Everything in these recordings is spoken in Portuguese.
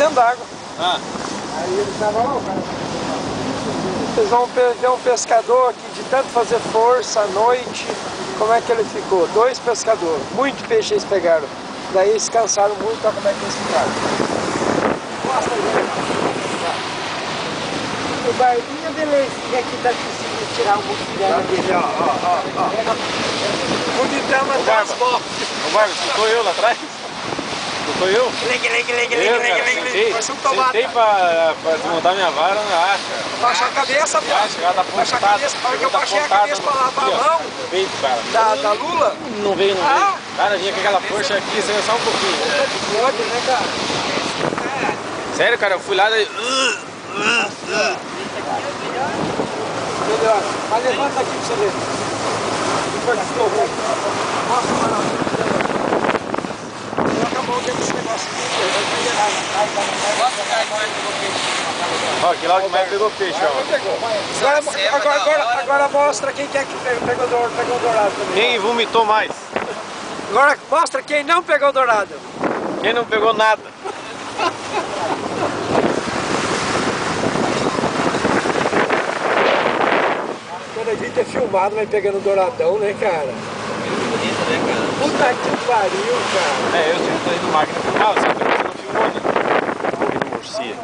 dentro d'água. Ah. Aí ele tava lá, o cara. Vocês vão ver um pescador aqui de tanto fazer força à noite. Como é que ele ficou? 2 pescadores. Muito peixe eles pegaram. Daí eles cansaram muito, olha como é que eles ficaram. Mostra aí. O Barbinha belezinha aqui tá conseguindo tirar um muquirana dele, ó. Bonitão até as bolas. Ô Marcos, não sou eu lá atrás? Não sou eu? Sentei pra desmontar minha vara, não acha. Baixar a cabeça, pô. Baixar a cabeça. A hora que eu baixei a cabeça pra lavar a mão Feito, cara. da Lula. Não veio. Cara, vinha com aquela força aqui, saiu só um pouquinho. Pode, né, cara? Sério, cara, eu fui lá daí. Melhor. Mas levanta aqui pra você ver. Depois que ficou ruim. Mostra pra nós. Coloca a mão dentro desse negócio aqui. Ó, que lá que mais pegou peixe, ó. Agora mostra quem que é que pegou dourado também. Quem vomitou mais? Agora mostra quem não pegou dourado. Quem não pegou nada? Eu devia ter filmado, mas pegando douradão, né, cara? Bonito, né, cara? Puta que pariu, cara. É, eu tô indo máquina filmar, você não filmou, né? Aqui no Murcia.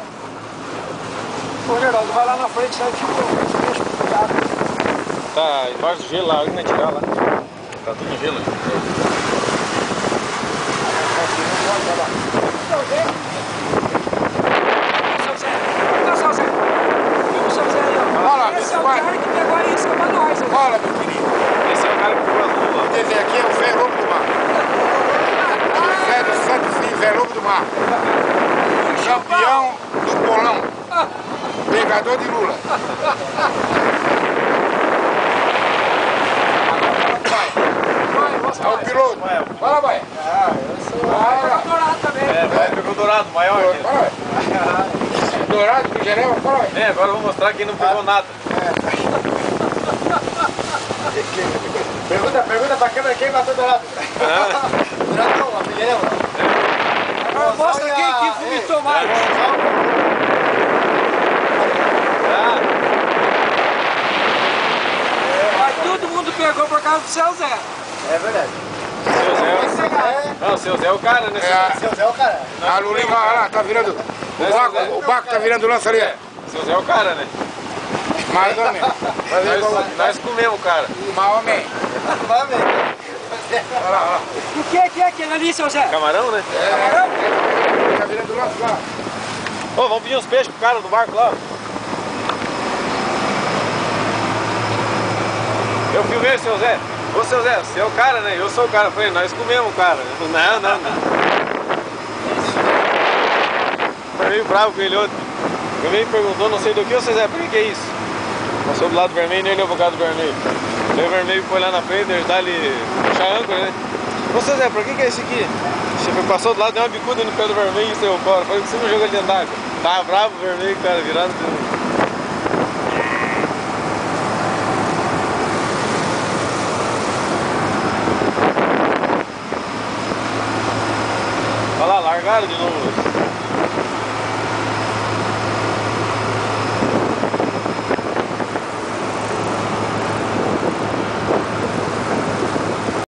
Ô, Geraldo, vai lá na frente, sai filmando os peixes, cuidado. Tá embaixo do gelo lá, alguém vai tirar lá. Tá tudo no gelo aqui. Esse é o cara que pegou a isca pra nós. Olha, meu querido. Esse é o cara que pegou as luvas. Esse aqui é o Velobo do mar. Velobo do mar. Campeão do bolão. Pegador de lula. É o piloto. Fala, vai. Pegou dourado também. É, pegou dourado, maior. Dourado, do Jerema, fala, vai. É, agora eu vou mostrar quem não pegou nada. Pergunta pra câmera quem matou dourado. Douradão, a Jerema. Agora mostra quem que vomitou mais. Mas todo mundo pegou por causa do seu Zé. É verdade. Não, o seu Zé é o cara, né? Seu Zé é o cara. A Lulinha, olha lá, tá virando. O Baco tá virando lança ali. Seu Zé é o cara, né? Mais ou menos. Nós comemos o cara. Mais ou menos. Olha lá. O que é aquele ali, seu Zé? Camarão, né? Tá virando lança lá. Ô, vamos pedir uns peixes pro cara do barco lá. Eu filmei o seu Zé. Ô, seu Zé, você é o cara, né? Eu sou o cara. Eu falei, nós comemos o cara. Não. Foi meio bravo com ele ontem. Ele me perguntou, não sei do que, ô, seu Zé, por que é isso? Passou do lado vermelho e ele é o bocado vermelho. Daí o vermelho foi lá na frente, ajudar ele a puxar âncora, né? Ô, seu Zé, por que é isso aqui? Você passou do lado, deu uma bicuda no pé do vermelho e saiu fora. Falei que você não jogou ele dentro d'água. Tava bravo o vermelho, cara, virado. Olha lá, largaram de novo.